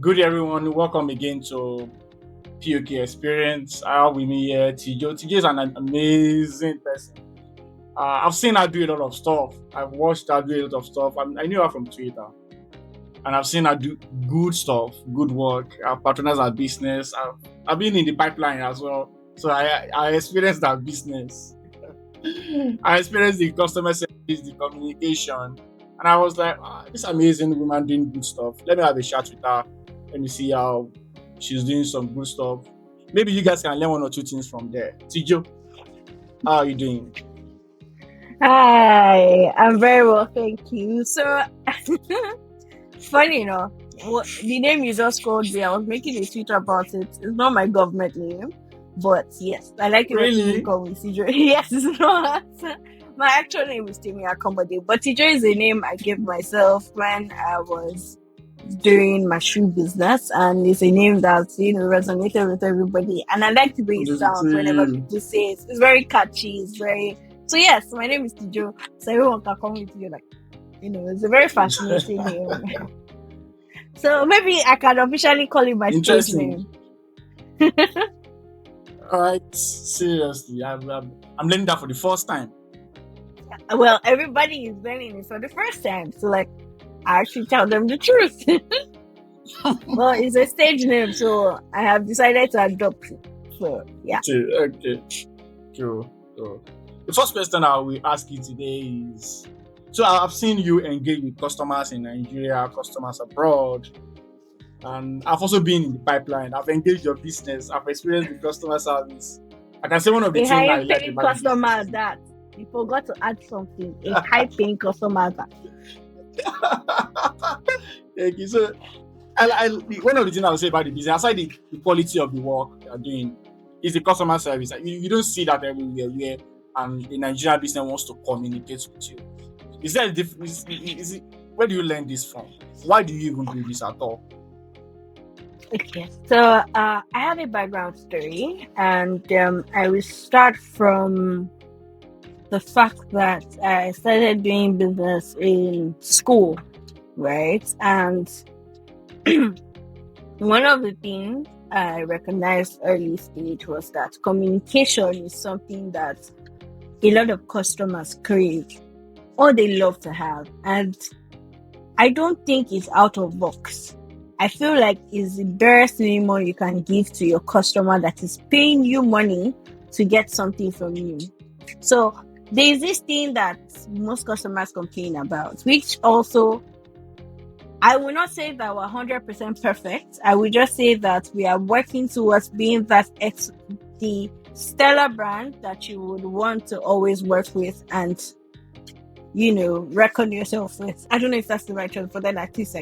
Good everyone, welcome again to POK Experience. I have with me here Tijo. Tijo is an amazing person. I've seen her do a lot of stuff. I've watched her do a lot of stuff. I knew her from Twitter, and I've seen her do good stuff, good work. I've patronized her business. I've been in the pipeline as well, so I experienced that business. I experienced the customer service, the communication, and I was like, this amazing woman doing good stuff. Let me have a chat with her. Let me see how she's doing some good stuff. Maybe you guys can learn one or two things from there. Tijo, how are you doing? Hi, I'm very well, thank you. So, funny, the name you just called me, I was making a tweet about it. It's not my government name, but yes, I like it when Really? people call me Tijo. Yes, it's not. My actual name is Temi Akanmode, but Tijo is a name I gave myself when I was doing my shoe business, and it's a name that resonated with everybody, and I like the way it sounds whenever people say it. It's very catchy. It's very yes. My name is Tijo, so everyone can call me Tijo. It's a very fascinating name. So maybe I can officially call it my stage name. All right, seriously, I'm learning that for the first time. Well, everybody is learning it for the first time, so I actually tell them the truth. Well, it's a stage name, so I have decided to adopt it. So, yeah. Okay. Cool. The first question I will ask you today is, so I've seen you engage with customers in Nigeria, customers abroad, and I've also been in the pipeline. I've engaged your business. I've experienced the customer service. I can say one of the things I like about customer that you forgot to add something. A high-paying customer that. Thank you. So, one of the things I would say about the business, aside the quality of the work you are doing, is the customer service. You don't see that everywhere where the Nigerian business wants to communicate with you. Is there a difference? Where do you learn this from? Why do you even do this at all? Okay, so I have a background story, and I will start from the fact that I started doing business in school, right? And one of the things I recognized early stage was that communication is something that a lot of customers crave or they love to have. And I don't think it's out of box. I feel like it's the best minimum you can give to your customer that is paying you money to get something from you. So there's this thing that most customers complain about, which also, I will not say that we're 100% perfect. I will just say that we are working towards being the stellar brand that you would want to always work with and, reckon yourself with. I don't know if that's the right term, but then at least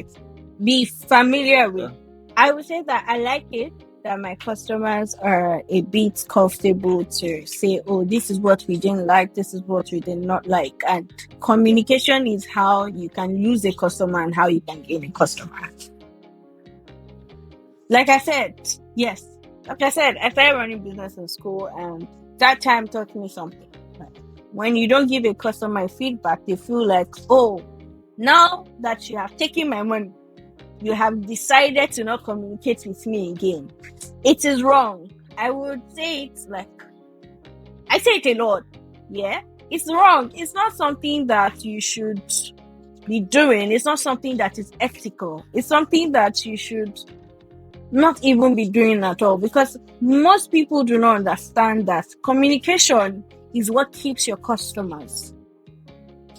be familiar with. I would say that I like it that my customers are a bit comfortable to say, oh, this is what we didn't like, this is what we did not like. And communication is how you can lose a customer and how you can gain a customer. Like I said, I started running business in school, and that time taught me something. When you don't give a customer feedback, they feel like, oh, now that you have taken my money, you have decided to not communicate with me again. It is wrong. I would say I say it a lot. Yeah, it's wrong. It's not something that you should be doing. It's not something that is ethical. It's something that you should not even be doing at all, because most people do not understand that communication is what keeps your customers.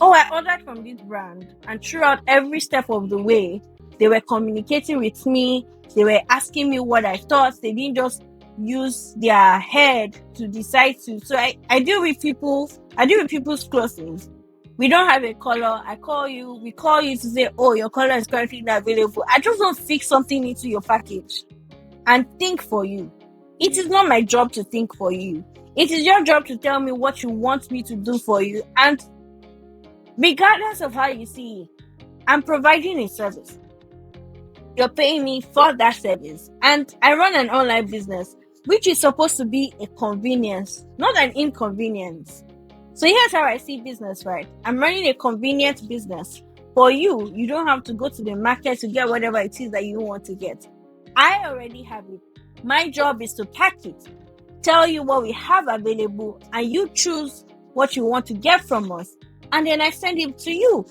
Oh, I ordered from this brand, and throughout every step of the way, they were communicating with me. They were asking me what I thought. They didn't just use their head to decide to. So I deal with people. I deal with people's clothing. We don't have a color. I call you. We call you to say, oh, your color is currently not available. I just don't fix something into your package and think for you. It is not my job to think for you. It is your job to tell me what you want me to do for you. And regardless of how you see it, I'm providing a service. You're paying me for that service. And I run an online business, which is supposed to be a convenience, not an inconvenience. So here's how I see business, right? I'm running a convenient business. For you, you don't have to go to the market to get whatever it is that you want to get. I already have it. My job is to pack it, tell you what we have available, and you choose what you want to get from us, and then I send it to you.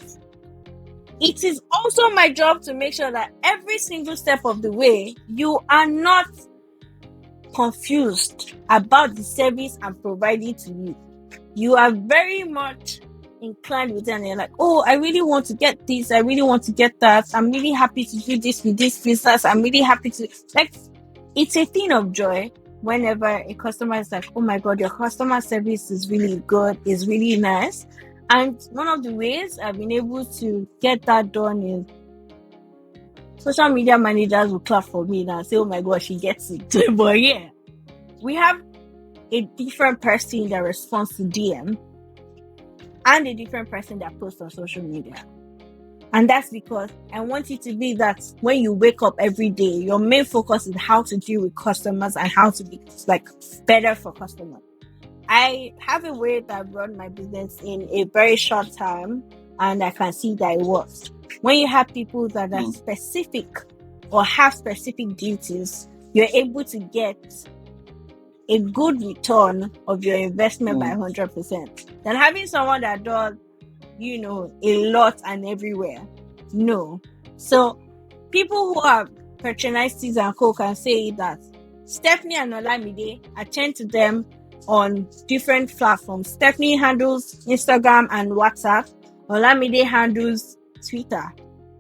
It is also my job to make sure that every single step of the way, you are not confused about the service I'm providing to you. You are very much inclined with it, and you're like, oh, I really want to get this, I really want to get that, I'm really happy to do this with this business, I'm really happy to, like, it's a thing of joy whenever a customer is like, oh my god, your customer service is really good, is really nice. And one of the ways I've been able to get that done is social media managers will clap for me now and say, oh my god, she gets it. But yeah, we have a different person that responds to DM and a different person that posts on social media. And that's because I want it to be that when you wake up every day, your main focus is how to deal with customers and how to be like better for customers. I have a way that I run my business in a very short time, and I can see that it works. When you have people that are specific or have specific duties, you're able to get a good return of your investment by 100%. Than having someone that does, a lot and everywhere. No. So people who have patronized Tijo and Co can say that Stephanie and Olamide, attend to them on different platforms. Stephanie handles Instagram and WhatsApp. Olamide handles Twitter.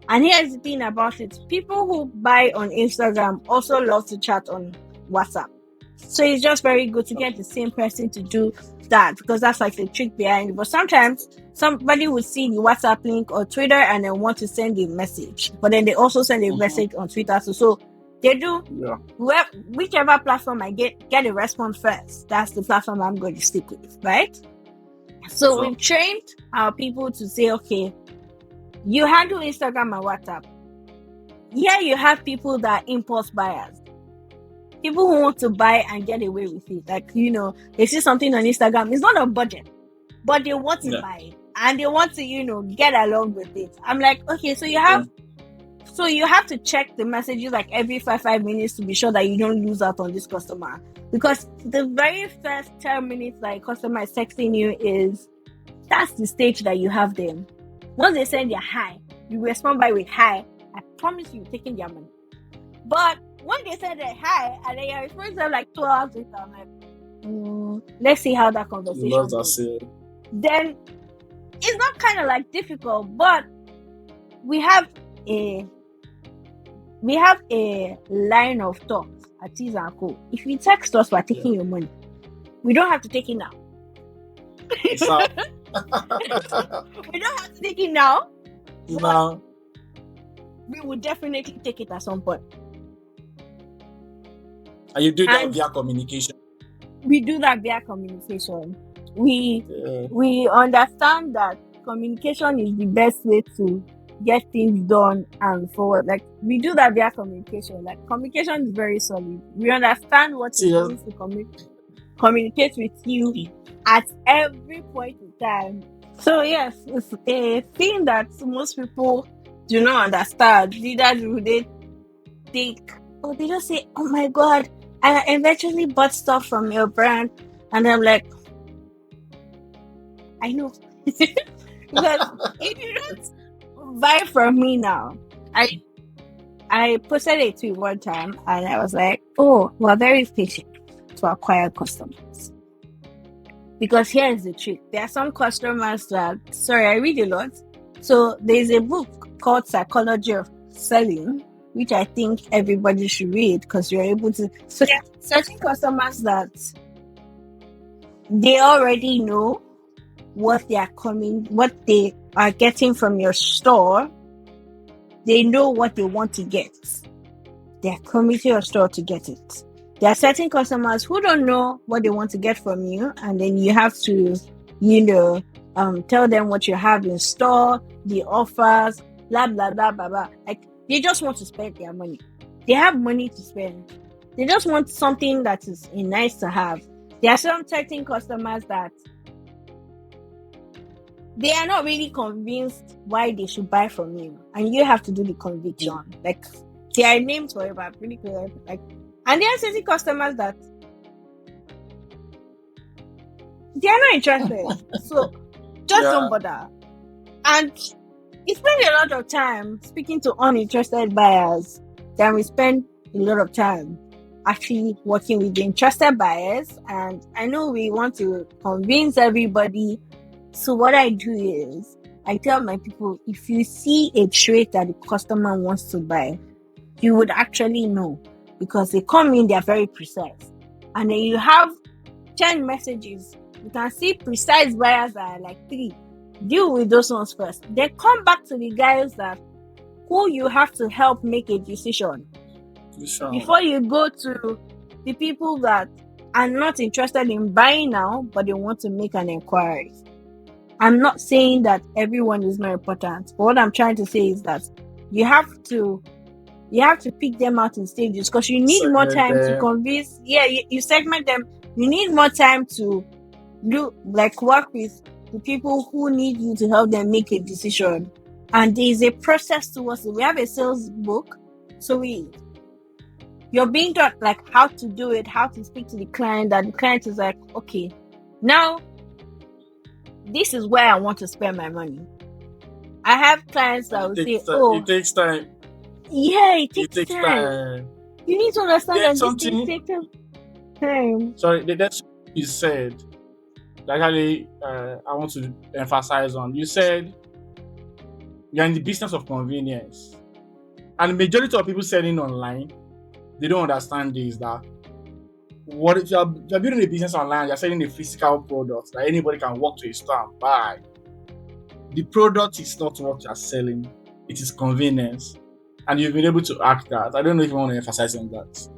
And here's the thing about it. People who buy on Instagram also love to chat on WhatsApp. So it's just very good to get the same person to do that, because that's like the trick behind it. But sometimes somebody would see the WhatsApp link or Twitter and then want to send a message, but then they also send a message on Twitter. So they do. Yeah. Whichever platform I get a response first, that's the platform I'm going to stick with, right? So we've trained our people to say, okay, you handle Instagram and WhatsApp. Here you have people that are impulse buyers. People who want to buy and get away with it. Like, they see something on Instagram. It's not on budget, but they want to buy it. And they want to, get along with it. I'm like, okay, so you have to check the messages like every 5 minutes to be sure that you don't lose out on this customer. Because the very first 10 minutes that a customer is texting you that's the stage that you have them. Once they send their hi, you respond by with hi. I promise you're taking their money. But when they said that hi, and then you're responding to them like 2 hours later, I'm like, let's see how that conversation goes. Then it's not kind of like difficult, but we have a line of thought at Tijo and Co. If you text us, we're taking your money. We don't have to take it now. We don't have to take it now. No. We will definitely take it at some point. And you do that via communication? We do that via communication. We understand that communication is the best way to get things done and forward. Like, we do that via communication. Like, communication is very solid. We understand what it means to communicate with you at every point in time. So yes, it's a thing that most people do not understand. Neither do they think, or they just say, oh my god, I eventually bought stuff from your brand. And I'm like, I know. Because if you don't buy from me now, I posted a tweet one time and I was like, oh, we're very patient to acquire customers. Because here's the trick. There are some customers that, I read a lot. So there's a book called Psychology of Selling, which I think everybody should read, because you're able to. So there are certain customers that they already know what they are getting from your store. They know what they want to get. They're coming to your store to get it. There are certain customers who don't know what they want to get from you, and then you have to, tell them what you have in store, the offers, blah blah blah blah blah. Like, they just want to spend their money. They have money to spend. They just want something that is nice to have. There are some certain customers that they are not really convinced why they should buy from you, and you have to do the conviction. Like, They are named for it, but I'm pretty clear. Like, and there are certain customers that they are not interested. So just don't bother. And we spend a lot of time speaking to uninterested buyers than we spend a lot of time actually working with the interested buyers. And I know we want to convince everybody. So what I do is I tell my people, if you see a trait that the customer wants to buy, you would actually know, because they come in, they're very precise. And then you have 10 messages. You can see precise buyers are like 3. Deal with those ones first. Then come back to the guys that who you have to help make a decision. Before you go to the people that are not interested in buying now, but they want to make an inquiry. I'm not saying that everyone is not important, but what I'm trying to say is that you have to pick them out in stages, because you need more time to convince. Yeah, you segment them. You need more time to work with the people who need you to help them make a decision. And there is a process towards it. We have a sales book, so you're being taught like how to do it, how to speak to the client, that the client is like, okay, now this is where I want to spend my money. I have clients that will say, it takes time. Yeah, it takes time. You need to understand that something this takes time. Sorry, that's what you said. Actually, I want to emphasize on. You said you're in the business of convenience. And the majority of people selling online, they don't understand this, that what if you're building a business online, you're selling a physical product that anybody can walk to a store and buy. The product is not what you're selling, it is convenience. And you've been able to act that. I don't know if you want to emphasize on that.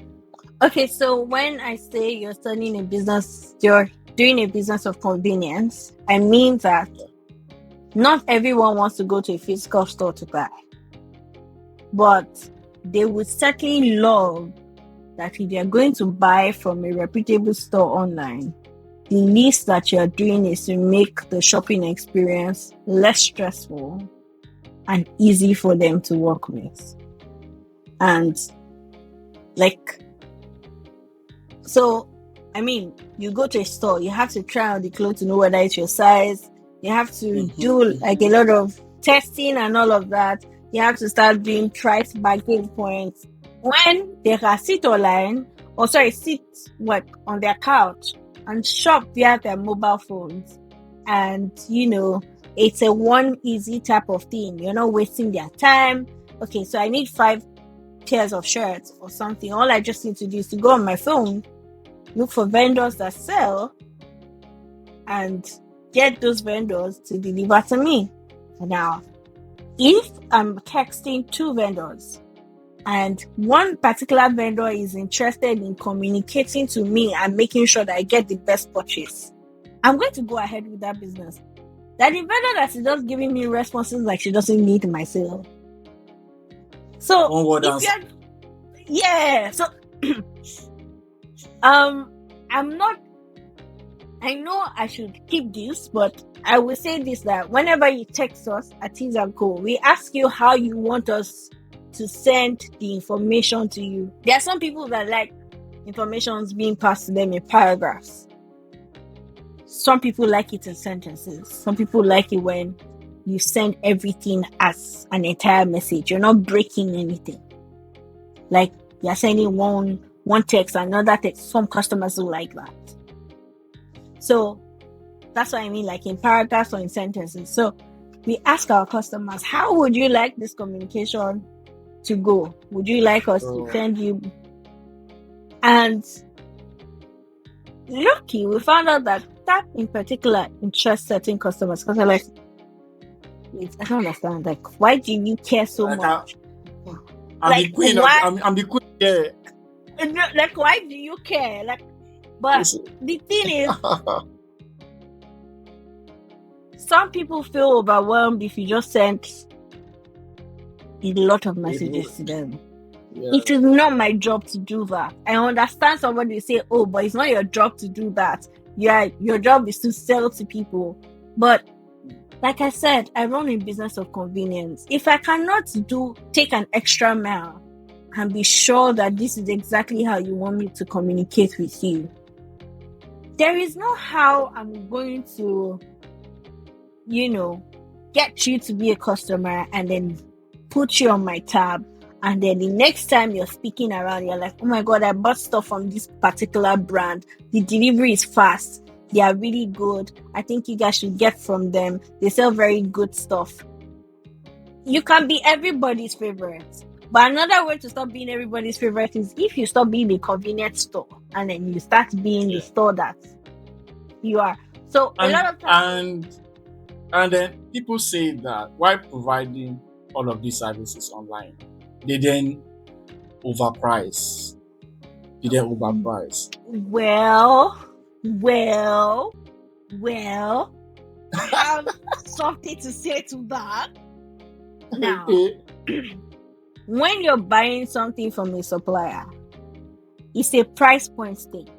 Okay, so when I say you're starting a business, you're doing a business of convenience, I mean that not everyone wants to go to a physical store to buy. But they would certainly love that if you're going to buy from a reputable store online, the least that you're doing is to make the shopping experience less stressful and easy for them to work with. And so, I mean, you go to a store, you have to try on the clothes to know whether it's your size. You have to do like a lot of testing and all of that. You have to start doing price bargain points. When they can sit online, sit on their couch and shop via their mobile phones. And, it's a one easy type of thing. You're not wasting their time. Okay, so I need 5 pairs of shirts or something. All I just need to do is to go on my phone, look for vendors that sell, and get those vendors to deliver to me. Now, if I'm texting 2 vendors and one particular vendor is interested in communicating to me and making sure that I get the best purchase, I'm going to go ahead with that business. That the vendor that is just giving me responses like she doesn't need my sale. So, I know I should keep this, but I will say this, that whenever you text us at Tijo, we ask you how you want us to send the information to you. There are some people that like information being passed to them in paragraphs. Some people like it in sentences. Some people like it when you send everything as an entire message. You're not breaking anything. Like you're sending one text, another text. Some customers will like that. So that's what I mean, like in paragraphs or in sentences. So we ask our customers, how would you like this communication to go? Would you like us to send you? And lucky, we found out that in particular interests certain customers, because they're like, I don't understand. Like, why do you care so much? I'm the queen. I'm the queen. Yeah. Like, why do you care? Like, but the thing is, some people feel overwhelmed if you just send a lot of messages to them. Yeah. It is not my job to do that. I understand somebody say, oh, but it's not your job to do that. Yeah, your job is to sell to people. But like I said, I run a business of convenience. If I cannot take an extra mile and be sure that this is exactly how you want me to communicate with you. There is no how I'm going to, get you to be a customer and then put you on my tab. And then the next time you're speaking around, you're like, oh my God, I bought stuff from this particular brand. The delivery is fast. They are really good. I think you guys should get from them. They sell very good stuff. You can be everybody's favorite. But another way to stop being everybody's favorite is if you stop being the convenience store and then you start being the store that you are. So a lot of times... And then people say that while providing all of these services online, they then overprice. Well, I have something to say to that. Now, when you're buying something from a supplier, it's a price point thing.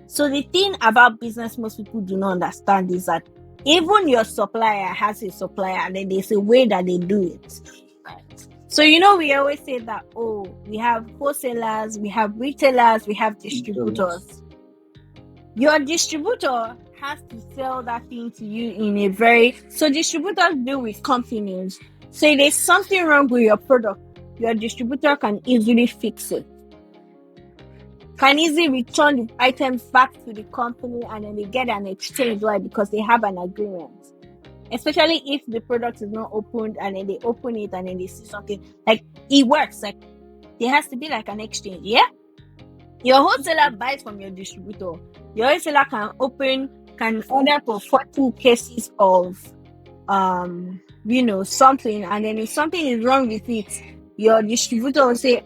So the thing about business most people do not understand is that even your supplier has a supplier and then there's a way that they do it. Right. So, we always say that, we have wholesalers, we have retailers, we have distributors. Your distributor has to sell that thing to you in a very... So distributors deal with companies. So if there's something wrong with your product, your distributor can easily fix it. Can easily return the items back to the company and then they get an exchange, right? Because they have an agreement. Especially if the product is not opened and then they open it and then they see something. Like, it works. Like, there has to be like an exchange, yeah? Your wholesaler buys from your distributor. Your wholesaler can order for 14 cases of, something. And then if something is wrong with it, your distributor will say,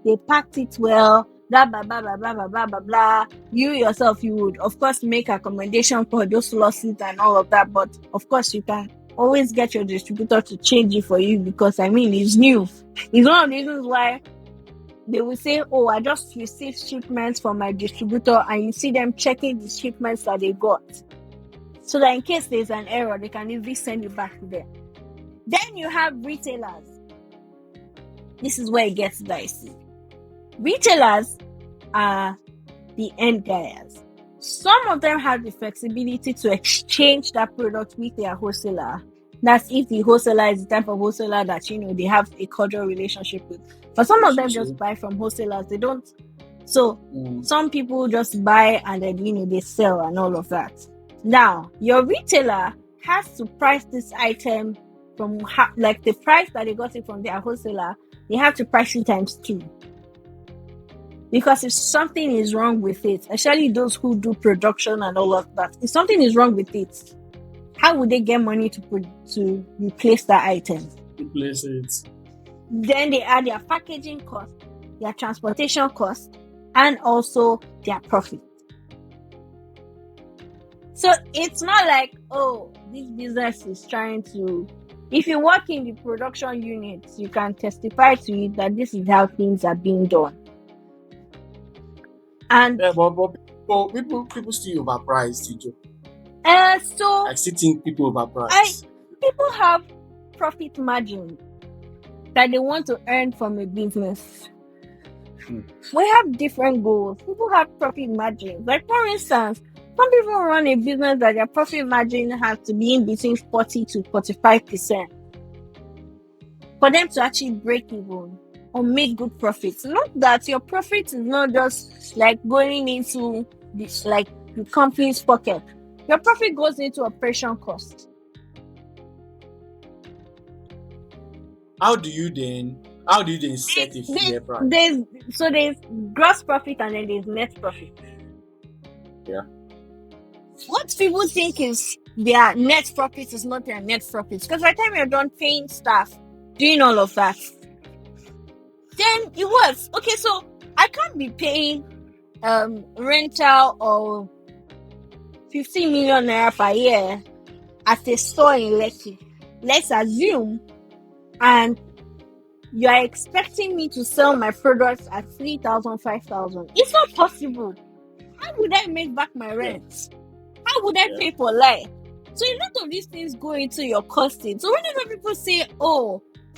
they packed it well. Blah, blah, blah, blah, blah, blah, blah, blah, blah. You yourself, you would, of course, make accommodation for those losses and all of that. But, of course, you can always get your distributor to change it for you because, it's new. It's one of the reasons why they will say, I just received shipments from my distributor, and you see them checking the shipments that they got. So that in case there's an error, they can easily send it back to them. Then you have retailers. This is where it gets dicey. Retailers are the end buyers. Some of them have the flexibility to exchange that product with their wholesaler. That's if the wholesaler is the type of wholesaler that, they have a cordial relationship with. But some of them just buy from wholesalers. They don't. So some people just buy and then, they sell and all of that. Now, your retailer has to price this item from the price that they got it from their wholesaler. They have to price it times 2. Because if something is wrong with it, especially those who do production and all of that, if something is wrong with it, how would they get money to replace that item? Replace it. Then they add their packaging cost, their transportation cost, and also their profit. So it's not like, this business is trying to... If you work in the production units, you can testify to it that this is how things are being done. And but people still overprice, Tijo. So I still think people overprice. People have profit margin that they want to earn from a business. We have different goals. People have profit margins. Like, for instance, some people run a business that their profit margin has to be in between 40 to 45% for them to actually break even or make good profits. Not that your profit is not just like going into this, like the company's pocket. Your profit goes into operation cost. How do you then set a fair price? There's gross profit and then there's net profit. Yeah. What people think is their net profit is not their net profit. Because by the time you're done paying staff, doing all of that, then it was. Okay, so I can't be paying rental of 50 million naira per year at a store in Lekki. Let's assume, and you are expecting me to sell my products at 3,000, 5,000. It's not possible. How would I make back my rent? How would I pay for life? So a lot of these things go into your costing. So whenever people say,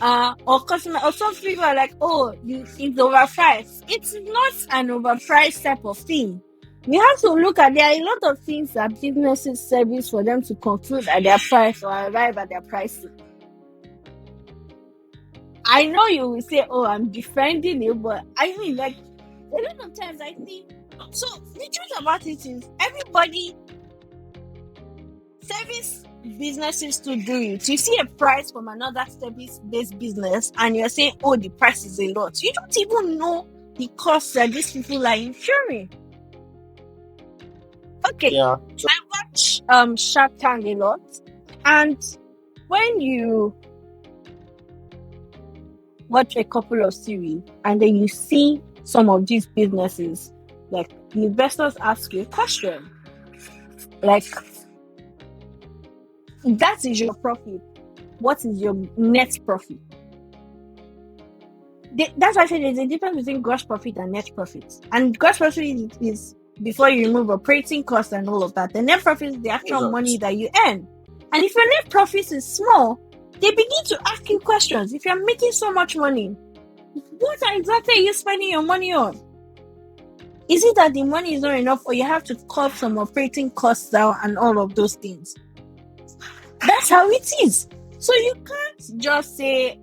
or customer, or some people are like, oh, it's overpriced. It's not an overpriced type of thing. You have to look at, there are a lot of things that businesses service for them to conclude at their price or arrive at their pricing. I know you will say, oh, I'm defending you, but I mean, like, a lot of times I think, so the truth about it is, everybody, service businesses to do it. You see a price from another service-based business and you're saying, oh, the price is a lot. You don't even know the cost that these people are incurring. Okay. Yeah. I watch Shark Tank a lot, and when you watch a couple of series and then you see some of these businesses, like the investors ask you a question, like, that is your profit. What is your net profit? That's why I said there's a difference between gross profit and net profit. And gross profit is before you remove operating costs and all of that. The net profit is the actual money that you earn. And if your net profit is small, they begin to ask you questions. If you're making so much money, what exactly are you spending your money on? Is it that the money is not enough, or you have to cut some operating costs out and all of those things? That's how it is. So you can't just say,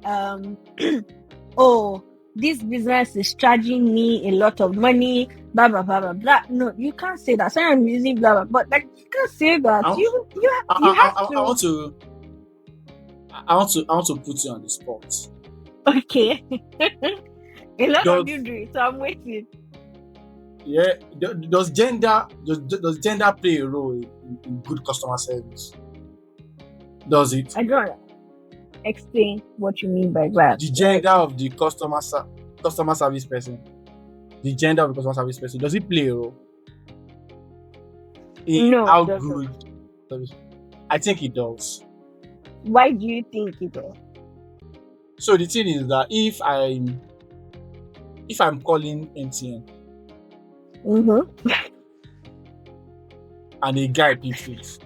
oh, this business is charging me a lot of money, blah, blah, blah, blah, blah. No, you can't say that. Sorry, I'm using blah, blah, but like, you can't say that. I want to put you on the spot. Okay. A lot of you do it, so I'm waiting. Yeah, does gender play a role in good customer service? Does it? I don't explain what you mean by that. The gender of the customer service person. The gender of the customer service person, does it play a role in No, how it doesn't. good service? I think it does. Why do you think it does? So the thing is that if I'm calling MTN and a guy picks it,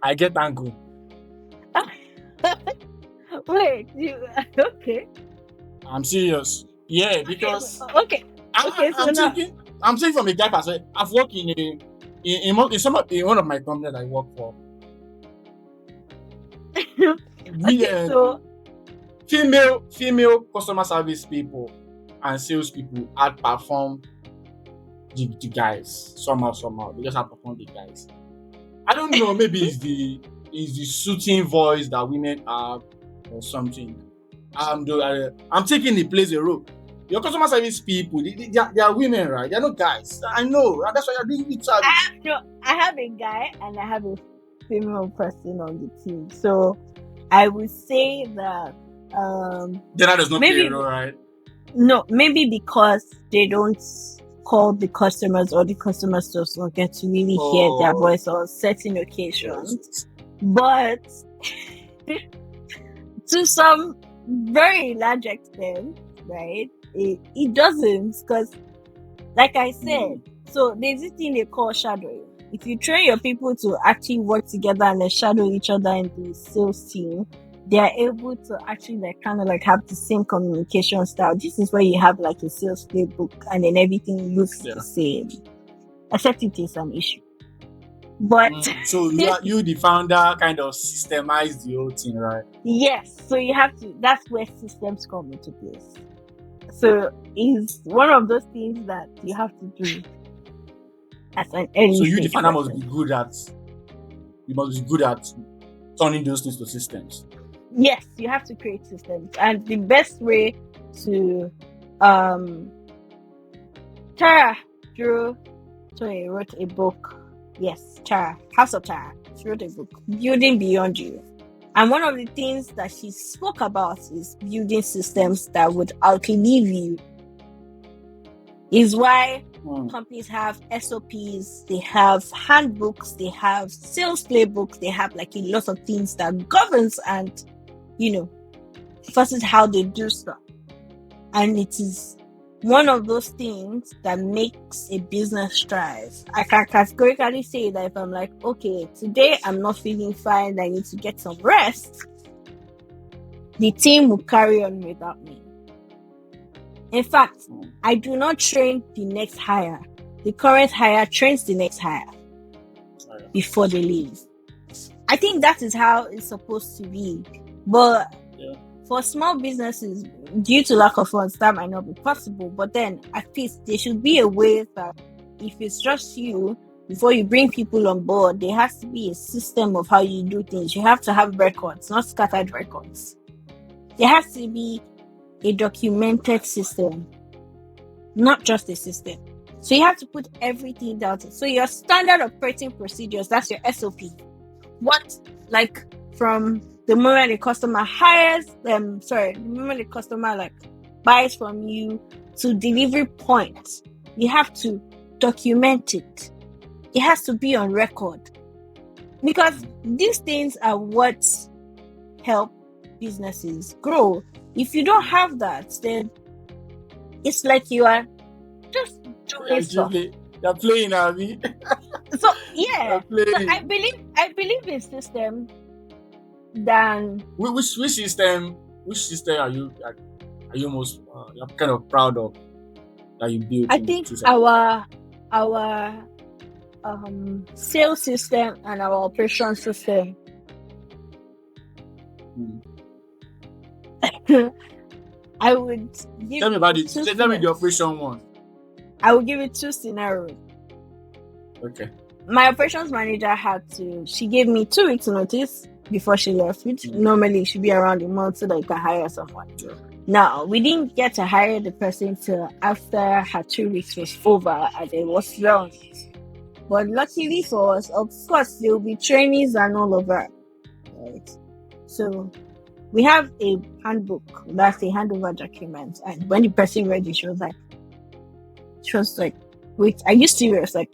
I get angry. Wait, okay? I'm serious. Yeah, because okay. I'm saying from a guy perspective. I've worked in one of my companies I work for. So female customer service people and sales people outperform the guys somehow. They just outperform the guys. I don't know. Maybe it's the soothing voice that women have or something. I'm taking the place a role. Your customer service people, they are women, right? They're not guys. I know. That's why you're doing it. I have a guy and I have a female person on the team. So I would say that that does not play a role, right? No, maybe because they don't call the customers, or the customers just don't get to really hear their voice on certain occasions. Yes. But to some very large extent, right, it doesn't, because like I said, so there's this thing they call shadowing. If you train your people to actually work together and they shadow each other in the sales team, they are able to actually kind of have the same communication style. This is where you have a sales playbook and then everything looks the same, except it is an issue. But so you the founder kind of systemize the whole thing, right? Yes. So you have to. That's where systems come into place. So it's one of those things that you have to do as an early. So you the founder must be good at. You must be good at turning those things to systems. Yes, you have to create systems, and the best way to Tara wrote a book. Yes, Tara, House of Tara. She wrote a book, Building Beyond You. And one of the things that she spoke about is building systems that would outlive you. Is why companies have SOPs, they have handbooks, they have sales playbooks, they have a lot of things that governs and, versus how they do stuff. And it is one of those things that makes a business thrive. I can categorically say that if I'm okay, today I'm not feeling fine, I need to get some rest, the team will carry on without me. In fact, I do not train the next hire. The current hire trains the next hire before they leave. I think that is how it's supposed to be. But for small businesses, due to lack of funds, that might not be possible. But then, at least there should be a way that if it's just you, before you bring people on board, there has to be a system of how you do things. You have to have records, not scattered records. There has to be a documented system, not just a system. So you have to put everything down. So your standard operating procedures, that's your SOP. What, like, from the moment the customer the moment the customer buys from you to delivery point, you have to document it. It has to be on record. Because these things are what help businesses grow. If you don't have that, then it's like you are just doing stuff. You're playing, Abby. So yeah, so I believe in system than which system are you most you're kind of proud of that you built? I think our sales system and our operation system. I would give tell me about it. Tell me the operation one. I will give you two scenarios. Okay. My operations manager she gave me 2 weeks notice before she left, which normally should be around a month so that you can hire someone. Yeah. Now, we didn't get to hire the person till after her 2 weeks was over and it was long. But luckily for us, of course, there will be trainees and all of that. Right? So we have a handbook, that's a handover document. And when the person read it, she was like, wait, are you serious? Like,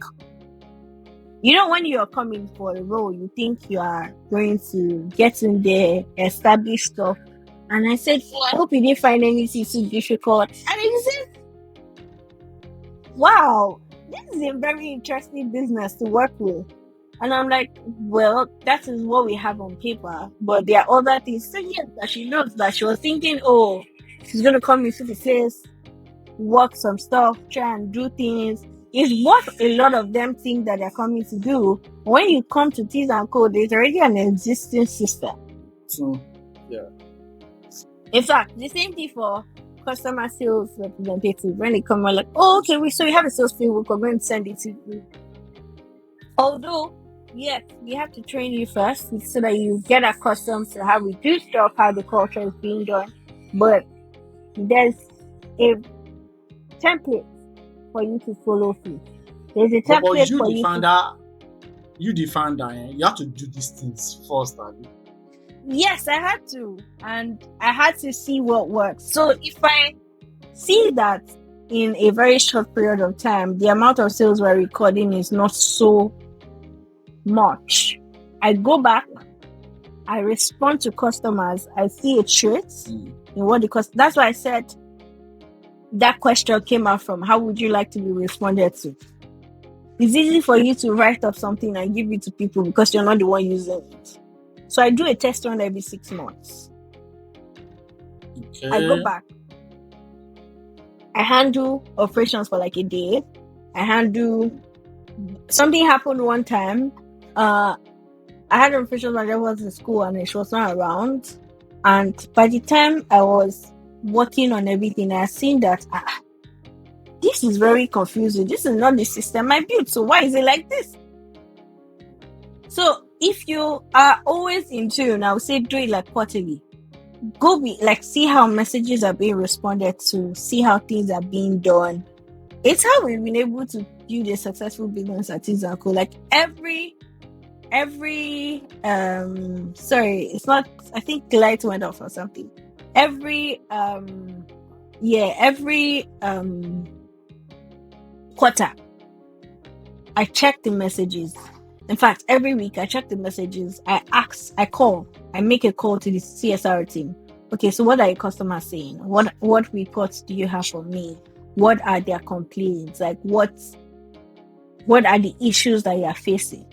you know, when you're coming for a role, you think you are going to get in there, establish stuff. And I said, I hope you didn't find anything too difficult. And he said, wow, this is a very interesting business to work with. And I'm like, well, that is what we have on paper. But there are other things. So yes, that she knows that she was thinking, oh, she's going to come into the sales, work some stuff, try and do things. It's what a lot of them think that they're coming to do. When you come to T's and Co, there's already an existing system. So, yeah. In fact, the same thing for customer sales representative. When they come, we're like, oh, okay, we have a sales framework, we're going to send it to you. Although, yes, we have to train you first so that you get accustomed to how we do stuff, how the culture is being done. But there's a template for you to follow through. There's a template for you. You the founder, you have to do these things first, Abby. Yes, I had to. And I had to see what works. So if I see that in a very short period of time, the amount of sales we're recording is not so much, I go back, I respond to customers, I see a trait in what that's why I said that question came out from how would you like to be responded to. It's easy for you to write up something and give it to people because you're not the one using it. So I do a test run every 6 months. Okay. I go back. I handle operations for like a day. Something happened one time. I had an operations manager who was in school and she was not around. And by the time I was working on everything, I seen that this is very confusing. This is not the system I built. So why is it like this? So if you are always in tune, I would say do it like quarterly. See how messages are being responded to, see how things are being done. It's how we've been able to build a successful business at Tijo and Co. Like every it's not, I think the light went off or something. Every quarter, I check the messages. In fact, every week I check the messages. I make a call to the CSR team. Okay, so what are your customers saying? What reports do you have for me? What are their complaints? Like what are the issues that you are facing?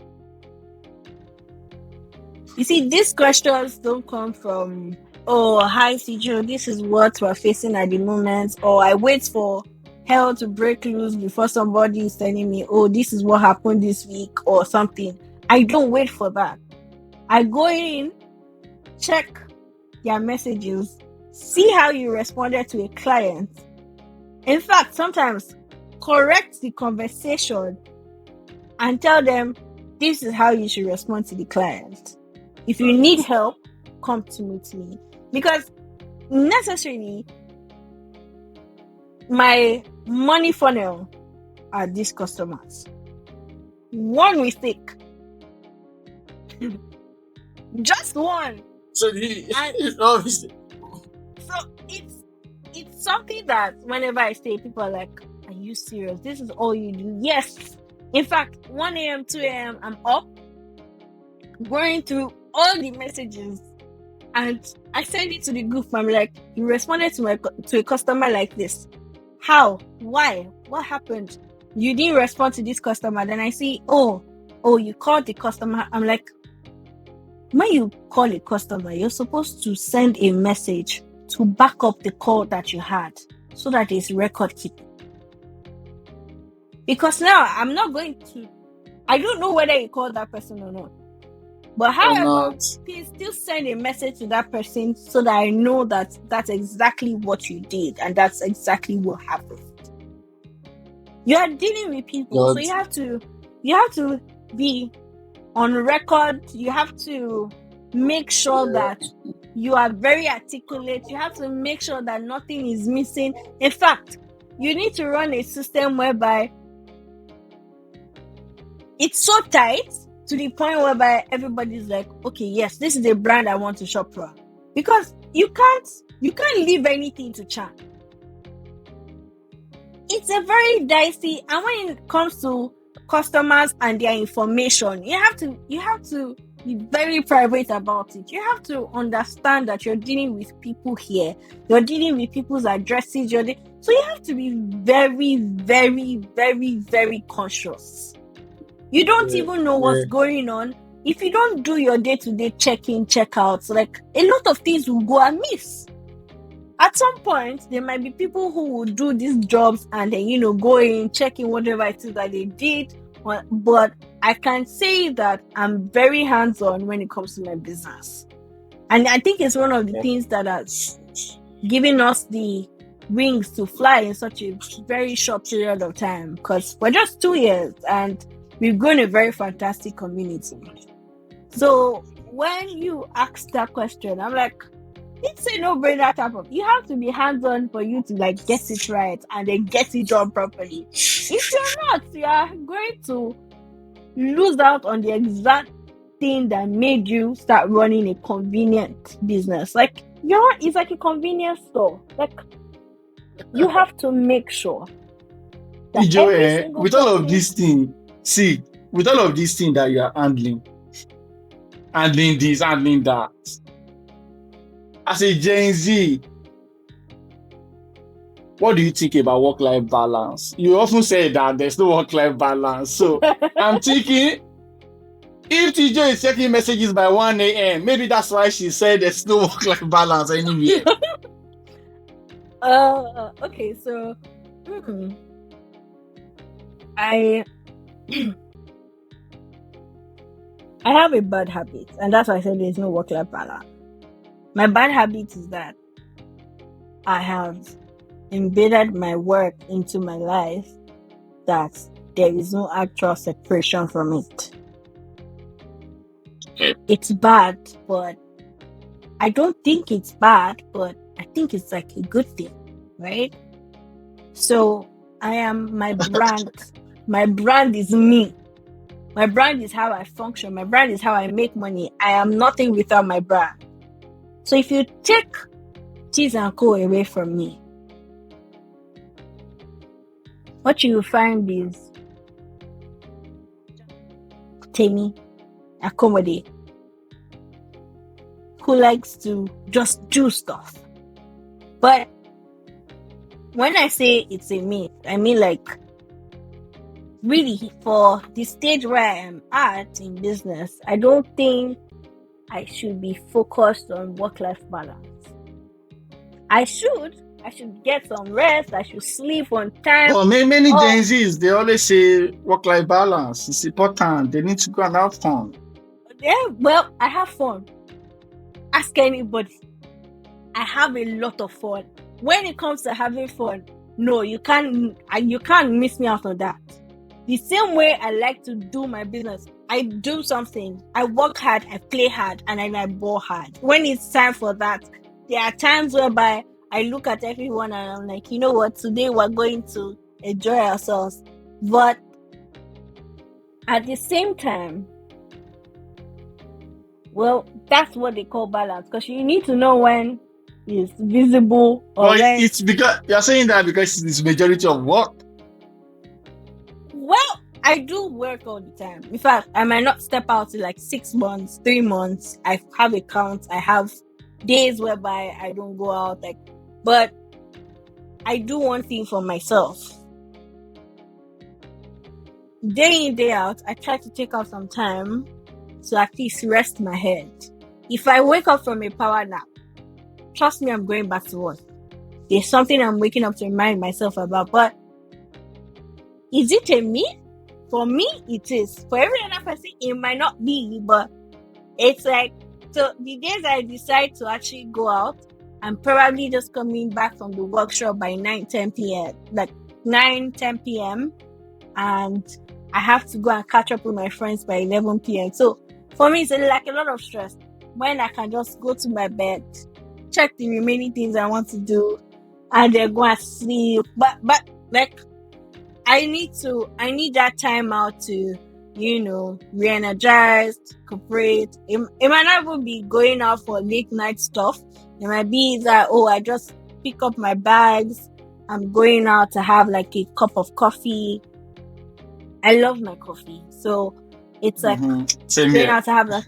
You see, these questions don't come from oh, hi, Tijo, this is what we're facing at the moment. Or I wait for hell to break loose before somebody is telling me, oh, this is what happened this week or something. I don't wait for that. I go in, check their messages, see how you responded to a client. In fact, sometimes correct the conversation and tell them, this is how you should respond to the client. If you need help, come to meet me. Because necessarily, my money funnel are these customers. One mistake. Just one. So it's obviously. So it's something that whenever I say, people are like, are you serious? This is all you do? Yes. In fact, 1 a.m., 2 a.m., I'm up, going through all the messages, and I send it to the group. I'm like, you responded to a customer like this. How? Why? What happened? You didn't respond to this customer. Then I see, oh, you called the customer. I'm like, when you call a customer, you're supposed to send a message to back up the call that you had so that it's record keeping. Because now I don't know whether you called that person or not. But however, please still send a message to that person so that I know that that's exactly what you did and that's exactly what happened. You are dealing with people, so you have to be on record. You have to make sure that you are very articulate. You have to make sure that nothing is missing. In fact, you need to run a system whereby it's so tight to the point whereby everybody's like, okay, yes, this is a brand I want to shop from. Because you can't leave anything to chance. It's a very dicey, and when it comes to customers and their information, you have to be very private about it. You have to understand that you're dealing with people here. You're dealing with people's addresses. So you have to be very, very, very, very conscious. You don't even know what's going on if you don't do your day-to-day check-in, check-outs. Like, a lot of things will go amiss. At some point, there might be people who will do these jobs and then, go in, check in whatever it is that they did. But I can say that I'm very hands-on when it comes to my business. And I think it's one of the things that has given us the wings to fly in such a very short period of time. Because we're just 2 years and we've grown a very fantastic community. So when you ask that question, I'm like, it's a no-brainer type of. You have to be hands-on for you to get it right and then get it done properly. If you're not, you are going to lose out on the exact thing that made you start running a convenient business. It's like a convenience store. You have to make sure that Tijo, with all of these things, with all of these things that you are handling this, handling that, as a Gen Z, what do you think about work-life balance? You often say that there's no work-life balance. So I'm thinking, if Tijo is checking messages by 1 a.m., maybe that's why she said there's no work-life balance anywhere. Okay, so I have a bad habit, and that's why I said there's no work-life balance. My bad habit is that I have embedded my work into my life, that there is no actual separation from it. It's bad, but I don't think it's bad, but I think it's like a good thing, right? So I am my brand. My brand is me. My brand is how I function. My brand is how I make money. I am nothing without my brand. So if you take Cheese and Co away from me, what you will find is Temi Akanmode, who likes to just do stuff. But when I say it's a myth, I mean really for the stage where I am at in business, I don't think I should be focused on work-life balance. I should get some rest. I should sleep on time. Well, many Oh, Gen Zs, they always say work-life balance is important. They need to go and have fun. yeah, well, I have fun. Ask anybody. I have a lot of fun. When it comes to having fun, no, you can't miss me out on that. The same way I like to do my business, I do something, I work hard, I play hard, and then I ball hard. When it's time for that, there are times whereby I look at everyone and I'm like, you know what, today we're going to enjoy ourselves. But at the same time, well, that's what they call balance, because you need to know when it's visible or Well, when... it's because you're saying that because it's majority of work. Well, I do work all the time. In fact, I might not step out in like 6 months, 3 months. I have accounts. I have days whereby I don't go out. But I do one thing for myself. Day in, day out, I try to take out some time to at least rest my head. If I wake up from a power nap, trust me, I'm going back to work. There's something I'm waking up to remind myself about. But is it a me? For me, it is. For every other person, it might not be. But it's like, so the days I decide to actually go out, I'm probably just coming back from the workshop by 9-10 p.m. Like 9-10 p.m. And I have to go and catch up with my friends by 11 p.m. So for me, it's like a lot of stress when I can just go to my bed, check the remaining things I want to do, and then go and sleep. But like, I need that time out to, re-energize, cooperate. It might not even be going out for late night stuff. It might be that, I just pick up my bags, I'm going out to have like a cup of coffee. I love my coffee. So it's like going out to have like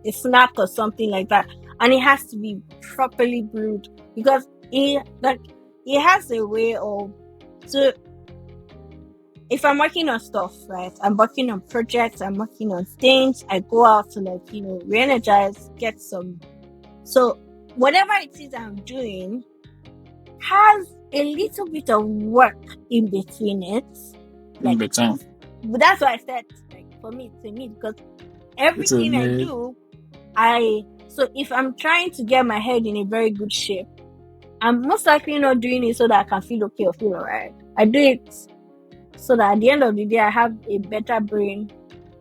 a snack or something like that. And it has to be properly brewed, because it has a way of, so if I'm working on stuff, right? I'm working on projects, I'm working on things, I go out to re-energize, get some. So whatever it is I'm doing has a little bit of work in between it. In between. But that's why I said, for me, it's a need, because everything I do, so if I'm trying to get my head in a very good shape, I'm most likely not doing it so that I can feel okay or feel alright. I do it so that at the end of the day, I have a better brain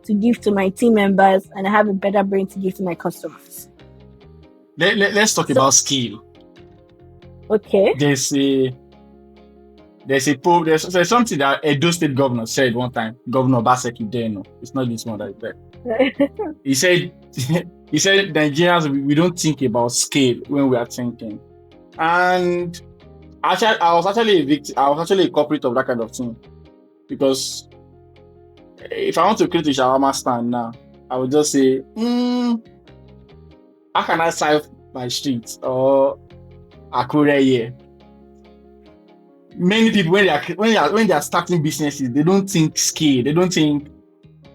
to give to my team members, and I have a better brain to give to my customers. Let's talk about skill. Okay. There's something that Edo State governor said one time. Governor Obaseki Deno. It's not this one that is there. He said Nigerians, we don't think about scale when we are thinking. And actually, I was actually a culprit of that kind of thing. Because if I want to create a shawarma stand now, I would just say, how can I serve my street or Akure here? Many people, when they are starting businesses, they don't think scale. They don't think,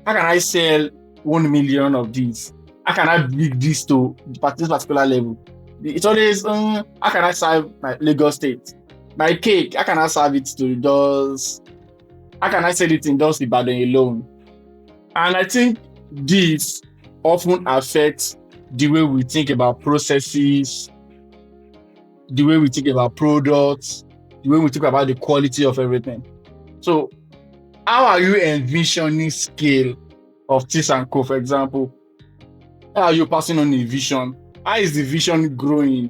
how can I sell 1 million of these? How can I bring this to this particular level? It's always, how can I serve my Lagos State? My cake, how can I serve it to those? How can I sell it in just Ibadan alone? And I think this often affects the way we think about processes, the way we think about products, the way we think about the quality of everything. So, how are you envisioning scale of Tis & Co, for example? How are you passing on a vision? How is the vision growing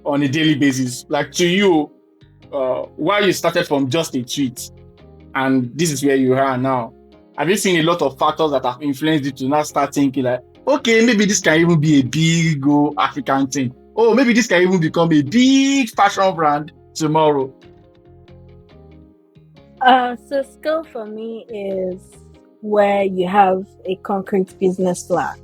on a daily basis? Like, to you, while you started from just a tweet, and this is where you are now, have you seen a lot of factors that have influenced you to now start thinking like, okay, maybe this can even be a big African thing. Oh, maybe this can even become a big fashion brand tomorrow. So skill for me is where you have a concrete business plan.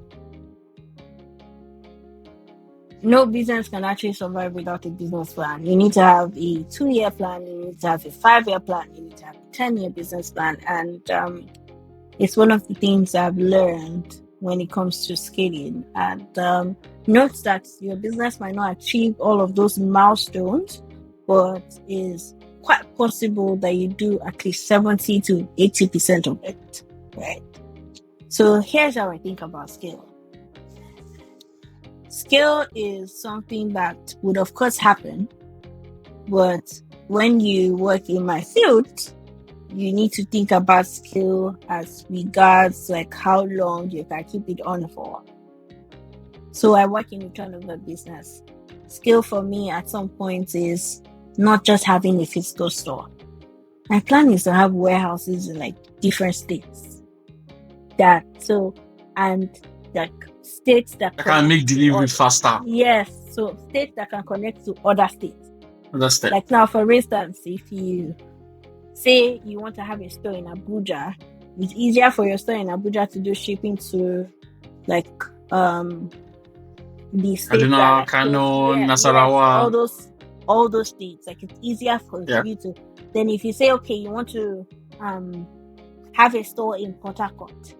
No business can actually survive without a business plan. You need to have a 2-year plan, you need to have a 5-year plan, you need to have a 10-year business plan. And it's one of the things I've learned when it comes to scaling. And note that your business might not achieve all of those milestones, but is quite possible that you do at least 70 to 80% of it, right? So here's how I think about scale. Scale is something that would of course happen, but when you work in my field, you need to think about scale as regards like how long you can keep it on for. So I work in a turnover business. Scale for me at some point is not just having a physical store. My plan is to have warehouses in like different states. And like states that I can make delivery faster. Yes, so states that can connect to other states. Understand? Like now, for instance, if you say you want to have a store in Abuja, it's easier for your store in Abuja to do shipping to like the states that like Kano, yes, Nasarawa. all those states. Like it's easier for you to. Then if you say okay, you want to have a store in Port Harcourt,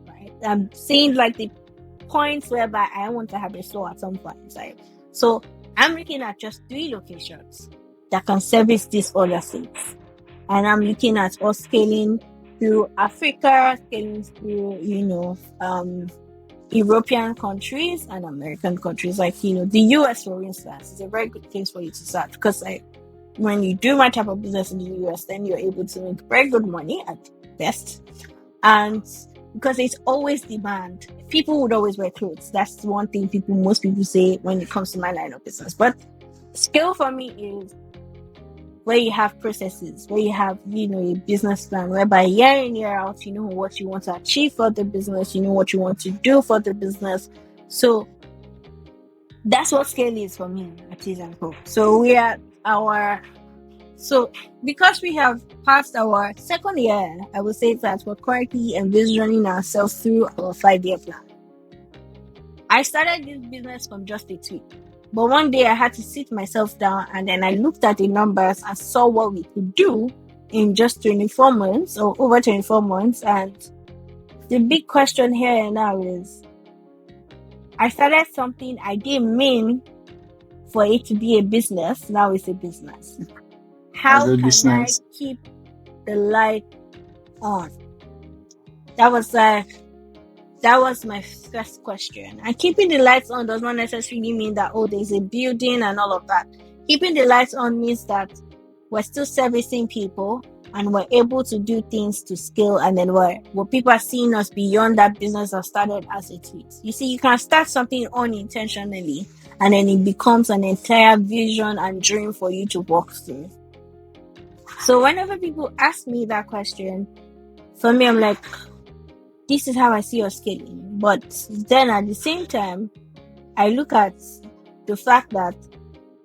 right? I'm saying like the points whereby I want to have a store at some point, right? So I'm looking at just 3 locations that can service these other states. And I'm looking at us scaling through Africa, scaling through, European countries and American countries. Like, the US, for instance, is a very good place for you to start because when you do my type of business in the US, then you're able to make very good money at best. And because there's always demand, people would always wear clothes. That's one thing most people say when it comes to my line of business. But scale for me is where you have processes, where you have, a business plan, whereby year in, year out, you know what you want to achieve for the business, you know what you want to do for the business. So that's what scale is for me at Tijo. So because we have passed our second year, I would say that we're currently envisioning ourselves through our 5-year plan. I started this business from just a tweet. But one day I had to sit myself down and then I looked at the numbers and saw what we could do in just 24 months or over 24 months. And the big question here and now is, I started something I didn't mean for it to be a business. Now it's a business. How can I keep the light on? That was my first question. And keeping the lights on does not necessarily mean that, there's a building and all of that. Keeping the lights on means that we're still servicing people and we're able to do things to scale. And then what people are seeing us beyond that business that started as a tweet. You see, you can start something unintentionally and then it becomes an entire vision and dream for you to walk through. So whenever people ask me that question, for me, I'm like, this is how I see us scaling. But then at the same time, I look at the fact that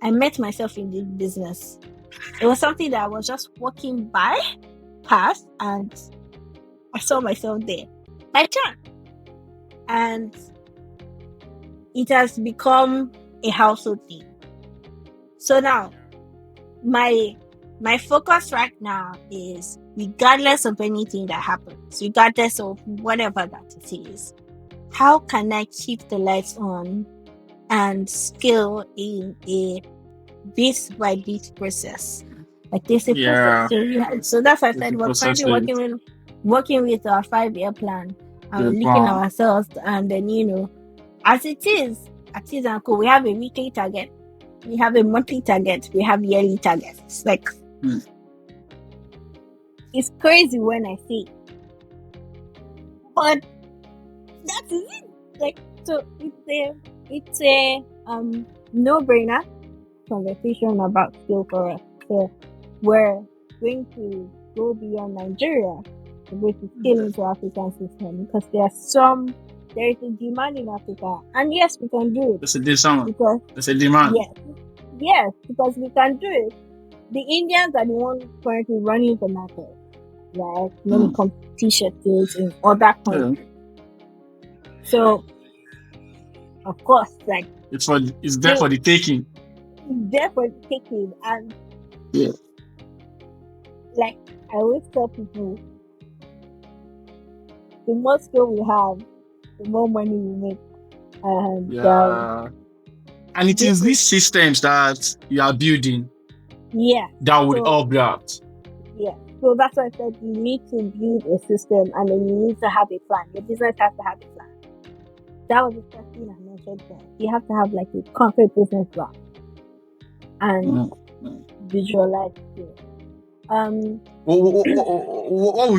I met myself in this business. It was something that I was just walking past, and I saw myself there by chance. And it has become a household thing. So now, my focus right now is, regardless of anything that happens, regardless of whatever that it is, how can I keep the lights on and scale in a bit by bit process? Like there's a process. So that's why I said we're currently working with our 5-year plan and looking at ourselves, and then as it is at Tijo & Co, we have a weekly target, we have a monthly target, we have yearly targets. Like it's crazy when I say it, but that is it. Like, so it's a no-brainer conversation about scale for us. So we're going to go beyond Nigeria. We're going to scale into African system because there is a demand in Africa, and yes, we can do it. There's a demand. Yes, because we can do it. The Indians are the ones currently running the market, right? When it comes to t-shirts in other countries. So, of course, like it's there for the taking. It's there for the taking, and like I always tell people, the more skill we have, the more money you make. And Yeah. And it is these systems that you are building yeah, that would so help that. yeah. So that's why I said you need to build a system, and then you need to have a plan. Your business has to have a plan. That was the first thing I mentioned there. You have to have like a concrete business plan and visualize it. What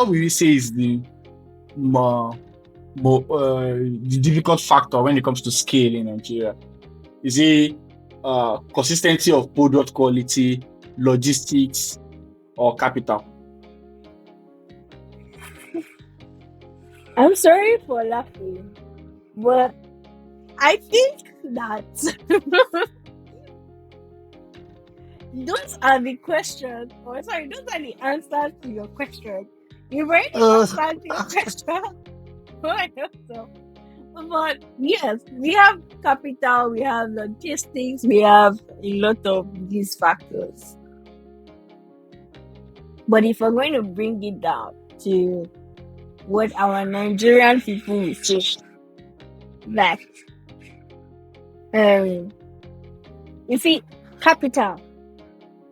will you say is the difficult factor when it comes to scale in Nigeria? Is it consistency of product quality, logistics, or capital? I'm sorry for laughing, but I think that those are the questions, or sorry, those are the answers to your question. You've already answered your question. But yes, we have capital, we have logistics, we have a lot of these factors. But if we're going to bring it down to what our Nigerian people will say, that you see, capital.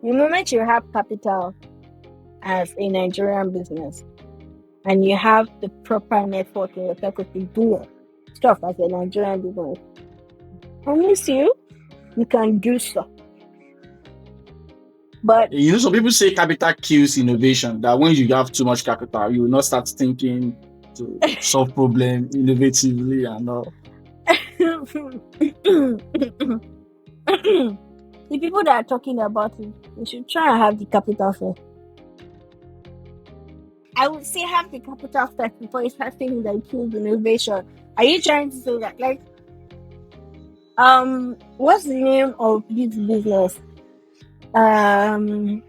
The moment you have capital as a Nigerian business, and you have the proper network in your pocket to do stuff as a Nigerian business, I miss you can do stuff. But You know, some people say capital kills innovation. That when you have too much capital, you will not start thinking to solve problem innovatively and all. the people that are talking about it, they should try and have the capital first. I would say have the capital first before you start thinking that it kills innovation. Are you trying to say that, like, what's the name of this business? We're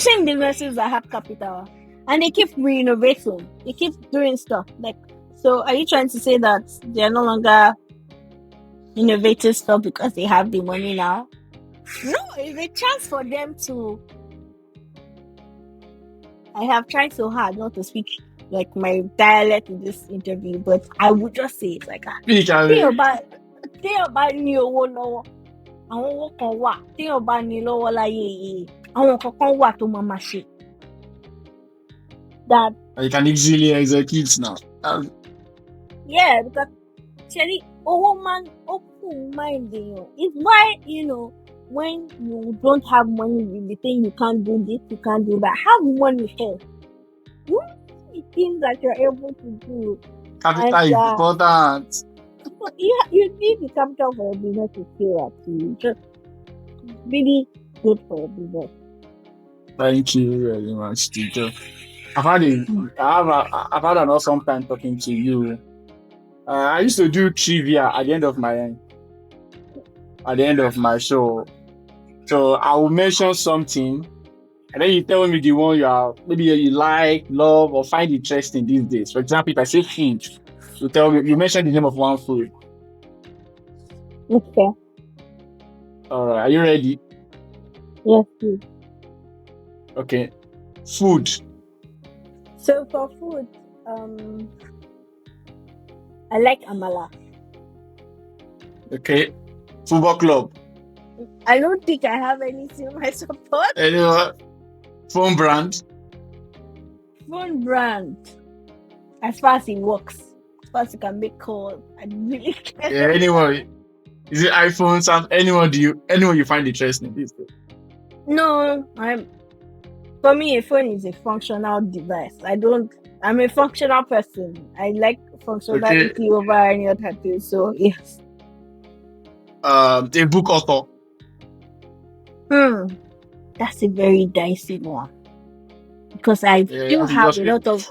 saying businesses that have capital and they keep re-innovating, they keep doing stuff. Like, so are you trying to say that they're no longer innovating stuff because they have the money now? No, it's a chance for them to. I have tried so hard not to speak like my dialect in this interview, but I would just say it's like tí o bá ní owó lọ́wọ́, àwọn owó kan wà tí o bá ní lọ́wọ́ láyé yìí, àwọn kankan wà tó máa ṣe. That you can easily execute now. Yeah, because actually, man, open mind, it's why when you don't have money, you think you can't do this, you can't do that. Have money first. Do the things that you're able to do. Capital is important. So you need the capital for your business to scale up. Just really good for your business. Thank you very much, Tijo. I've had an awesome time talking to you. I used to do trivia at the end of my show. So I will mention something, and then you tell me the one you like, love, or find interesting these days. For example, if I say food, you mention the name of one food. Okay. All right. Are you ready? Yes, please. Okay. Food. So for food, I like amala. Okay. Football club. I don't think I have anything I support. Anyway, phone brand. Phone brand. As far as it works, as far as you can make calls, I really care. Yeah. Anyway, is it iPhone? Anyone you find interesting these days? No, for me, a phone is a functional device. I'm a functional person. I like functionality over any other thing. So yes. A book author. That's a very dicey one. Because I do have a lot of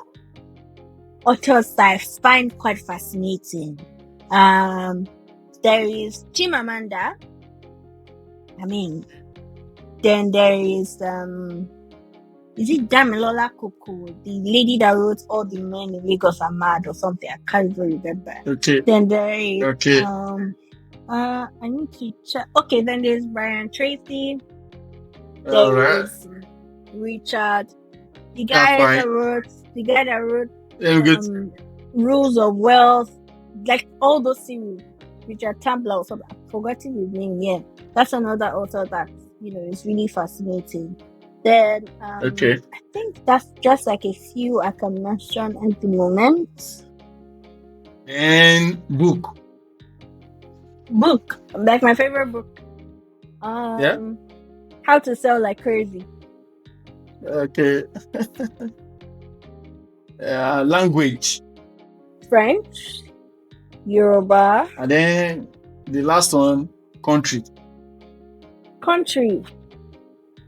authors that I find quite fascinating. There is Chimamanda. Then there is it Damilola Koko, the lady that wrote All the Men in Lagos Are Mad or something? I can't even remember. Okay. Then there is I need to check. Okay, then there's Brian Tracy. There is Richard. The guy that wrote Rules of Wealth, like all those series, Richard Tambler or something. I've forgotten his name. Yeah, that's another author that is really fascinating. Then Okay. I think that's just like a few I can mention at the moment. And book. Book, like my favorite book. Yeah. How to Sell Like Crazy. Okay. Language. French, Yoruba, And then the last one, country. country.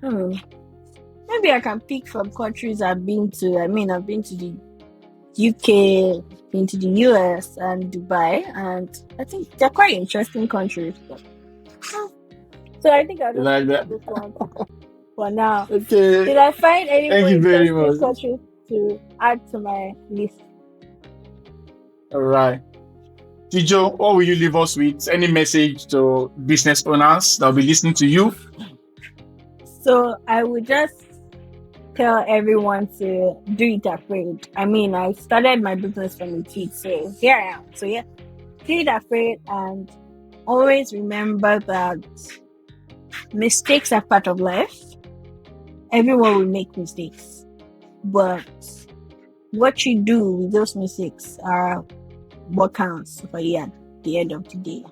Maybe I can pick from countries I've been to. I mean, I've been to the UK, been to the US and Dubai, and I think they're quite interesting countries. So I think I'll just Like that. pick this one for now. Okay. Did I find any more Thank you very interesting much. countries to add to my list? All right. Tijo, what will you leave us with? Any message to business owners that will be listening to you? So I would just tell everyone to do it afraid. I mean, I started my business from a kid, so here I am. So yeah, do it afraid, and always remember that mistakes are part of life. Everyone will make mistakes, but what you do with those mistakes are what counts for you at the end of the day.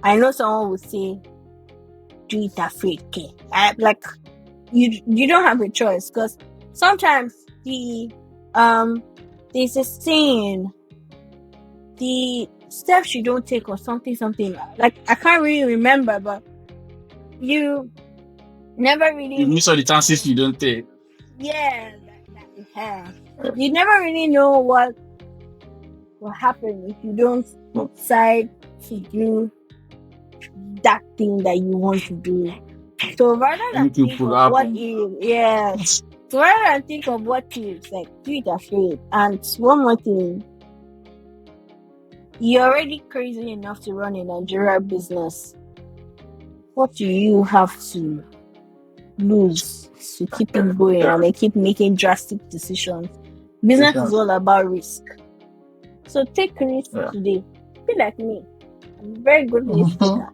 I know someone will say, do it afraid, okay? You don't have a choice, because sometimes there's a saying, the steps you don't take or something, like I can't really remember, but you never really You miss all the chances you don't take. yeah. You never really know what will happen if you don't decide to do that thing that you want to do. So rather than think of what is, so rather than think of what is, like, do it afraid. And one more thing, you're already crazy enough to run a Nigerian business. What do you have to lose to keep it going and then keep making drastic decisions? Business is all about risk. So take risk today. Be like me. I'm a very good risk taker.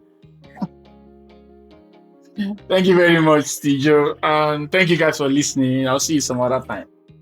Thank you very much, Tijo. And thank you guys for listening. I'll see you some other time.